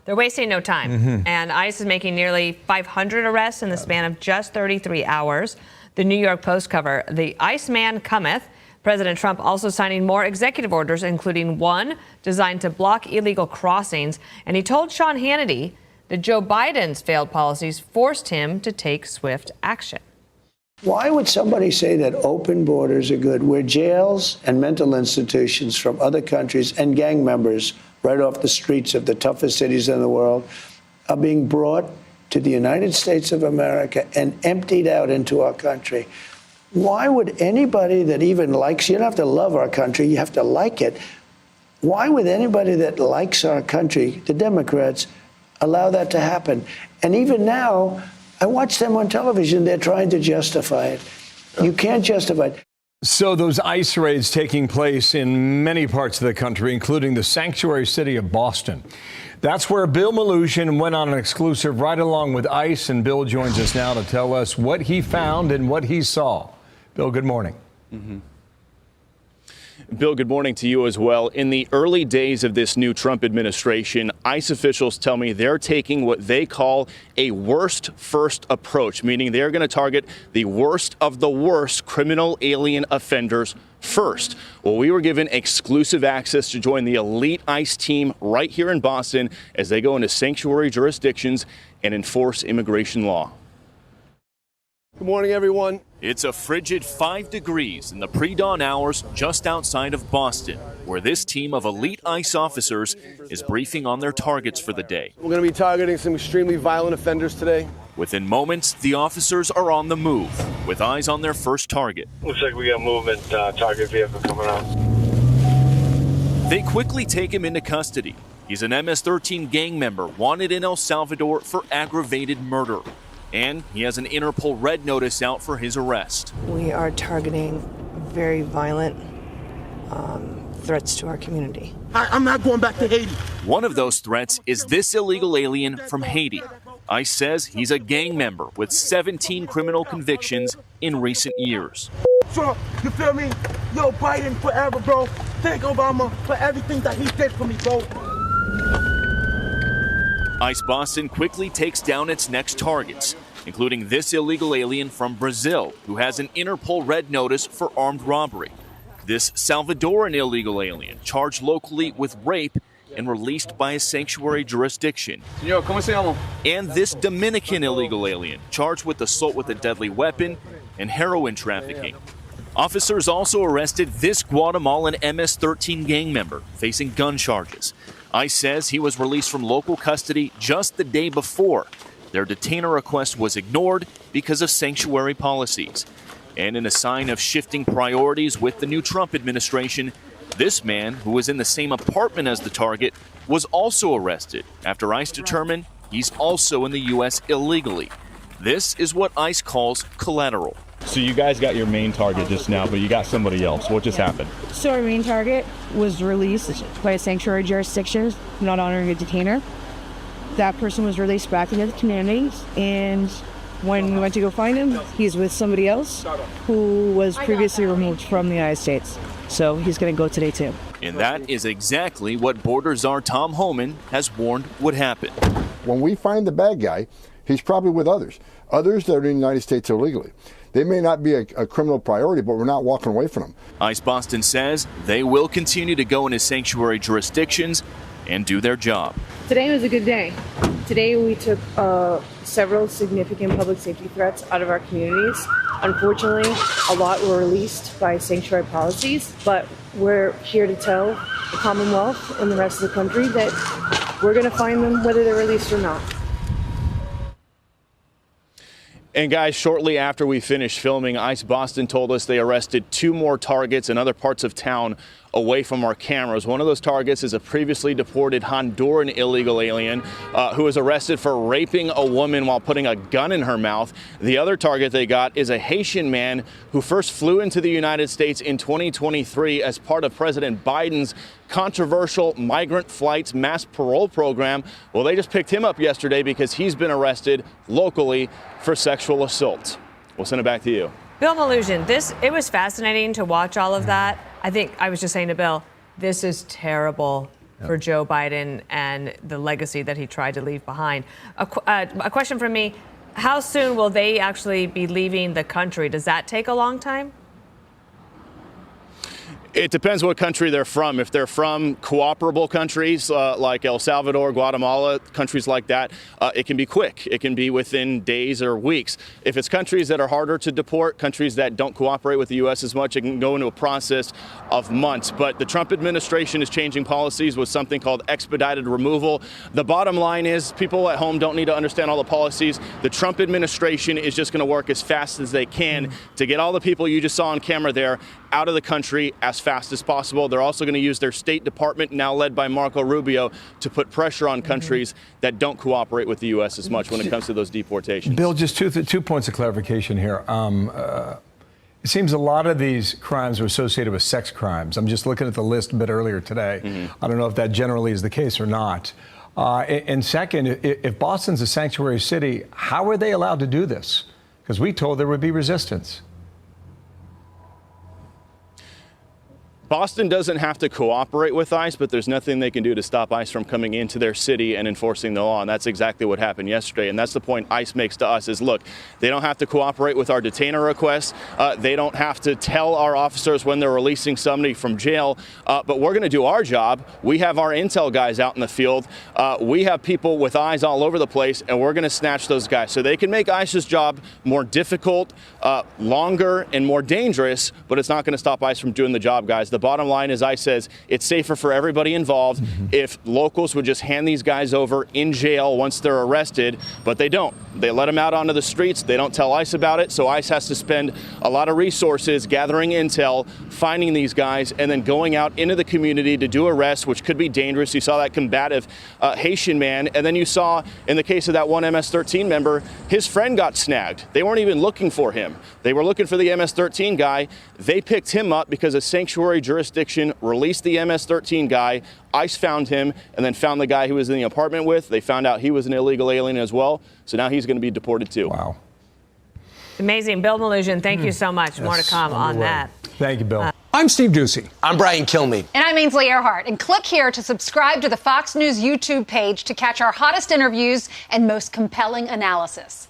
They're wasting no time. And ICE is making nearly 500 arrests in the span of just 33 hours. The New York Post cover, the ICE man cometh. President Trump also signing more executive orders, including one designed to block illegal crossings. And he told Sean Hannity that Joe Biden's failed policies forced him to take swift action. Why would somebody say that open borders are good, where jails and mental institutions from other countries and gang members right off the streets of the toughest cities in the world are being brought to the United States of America and emptied out into our country? Why would anybody that even likes, you don't have to love our country, you have to like it. Why would anybody that likes our country, the Democrats, allow that to happen? And even now, I watch them on television, they're trying to justify it. You can't justify it. So those ICE raids taking place in many parts of the country, including the sanctuary city of Boston. That's where Bill Melugin went on an exclusive right along with ICE, and Bill joins us now to tell us what he found and what he saw. Bill, good morning. Bill, good morning to you as well. In the early days of this new Trump administration, ICE officials tell me they're taking what they call a worst first approach, meaning they're going to target the worst of the worst criminal alien offenders first. Well, we were given exclusive access to join the elite ICE team right here in Boston as they go into sanctuary jurisdictions and enforce immigration law. Good morning, everyone. It's a frigid 5 degrees in the pre-dawn hours just outside of Boston, where this team of elite ICE officers is briefing on their targets for the day. We're going to be targeting some extremely violent offenders today. Within moments, the officers are on the move, with eyes on their first target. Looks like we got movement, target vehicle coming out. They quickly take him into custody. He's an MS-13 gang member wanted in El Salvador for aggravated murder. And he has an Interpol red notice out for his arrest. We are targeting very violent threats to our community. I'm not going back to Haiti. One of those threats is this illegal alien from Haiti. ICE says he's a gang member with 17 criminal convictions in recent years. Trump, you feel me? Yo, Biden forever, bro. Thank Obama for everything that he did for me, bro. ICE Boston quickly takes down its next targets, including this illegal alien from Brazil who has an Interpol red notice for armed robbery. This Salvadoran illegal alien charged locally with rape and released by a sanctuary jurisdiction. Señor, ¿cómo se llama? And this Dominican illegal alien charged with assault with a deadly weapon and heroin trafficking. Officers also arrested this Guatemalan MS-13 gang member facing gun charges. ICE says he was released from local custody just the day before. Their detainer request was ignored because of sanctuary policies. And in a sign of shifting priorities with the new Trump administration, this man, who was in the same apartment as the target, was also arrested after ICE determined he's also in the U.S. illegally. This is what ICE calls collateral. So you guys got your main target just now, but you got somebody else. What just happened? So our main target was released by a sanctuary jurisdiction, not honoring a detainer. That person was released back into the community, and when we went to go find him, he's with somebody else who was previously removed from the United States. So he's going to go today too. And that is exactly what Border Czar Tom Homan has warned would happen. When we find the bad guy, he's probably with others that are in the United States illegally. They may not be a criminal priority, but we're not walking away from them. ICE Boston says they will continue to go into sanctuary jurisdictions and do their job. Today was a good day. Today we took several significant public safety threats out of our communities. Unfortunately, a lot were released by sanctuary policies, but we're here to tell the Commonwealth and the rest of the country that we're going to find them whether they're released or not. And guys, shortly after we finished filming, ICE Boston told us they arrested 2 more targets in other parts of town away from our cameras. One of those targets is a previously deported Honduran illegal alien who was arrested for raping a woman while putting a gun in her mouth. The other target they got is a Haitian man who first flew into the United States in 2023 as part of President Biden's controversial migrant flights mass parole program. Well, they just picked him up yesterday because he's been arrested locally for sexual assault. We'll send it back to you. Bill Melugin, it was fascinating to watch all of that. I think I was just saying to Bill, this is terrible for Joe Biden and the legacy that he tried to leave behind. A question from me. How soon will they actually be leaving the country? Does that take a long time? It depends what country they're from. If they're from cooperable countries like El Salvador, Guatemala, countries like that, it can be quick. It can be within days or weeks. If it's countries that are harder to deport, countries that don't cooperate with the U.S. as much, it can go into a process of months. But the Trump administration is changing policies with something called expedited removal. The bottom line is people at home don't need to understand all the policies. The Trump administration is just going to work as fast as they can to get all the people you just saw on camera there out of the country as fast as possible. They're also going to use their State Department, now led by Marco Rubio, to put pressure on countries that don't cooperate with the U.S. as much when it comes to those deportations. Bill, just two points of clarification here. It seems a lot of these crimes are associated with sex crimes. I'm just looking at the list a bit earlier today. I don't know if that generally is the case or not. And second, if Boston's a sanctuary city, how are they allowed to do this? Because we told there would be resistance. Boston doesn't have to cooperate with ICE, but there's nothing they can do to stop ICE from coming into their city and enforcing the law. And that's exactly what happened yesterday. And that's the point ICE makes to us is, look, they don't have to cooperate with our detainer requests. They don't have to tell our officers when they're releasing somebody from jail. But we're going to do our job. We have our intel guys out in the field. We have people with eyes all over the place, and we're going to snatch those guys. So they can make ICE's job more difficult, longer, and more dangerous, but it's not going to stop ICE from doing the job, guys. The bottom line is, ICE says it's safer for everybody involved if locals would just hand these guys over in jail once they're arrested, but they don't. They let them out onto the streets. They don't tell ICE about it, so ICE has to spend a lot of resources gathering intel, finding these guys, and then going out into the community to do arrests, which could be dangerous. You saw that combative Haitian man, and then you saw, in the case of that one MS-13 member, his friend got snagged. They weren't even looking for him. They were looking for the MS-13 guy. They picked him up because a sanctuary jurisdiction released the MS-13 guy. ICE found him and then found the guy he was in the apartment with. They found out he was an illegal alien as well. So now he's going to be deported too. Wow. Amazing. Bill Melugin, thank you so much. More to come on that. Thank you, Bill. I'm Steve Doocy. I'm Brian Kilmeade. And I'm Ainsley Earhart. And click here to subscribe to the Fox News YouTube page to catch our hottest interviews and most compelling analysis.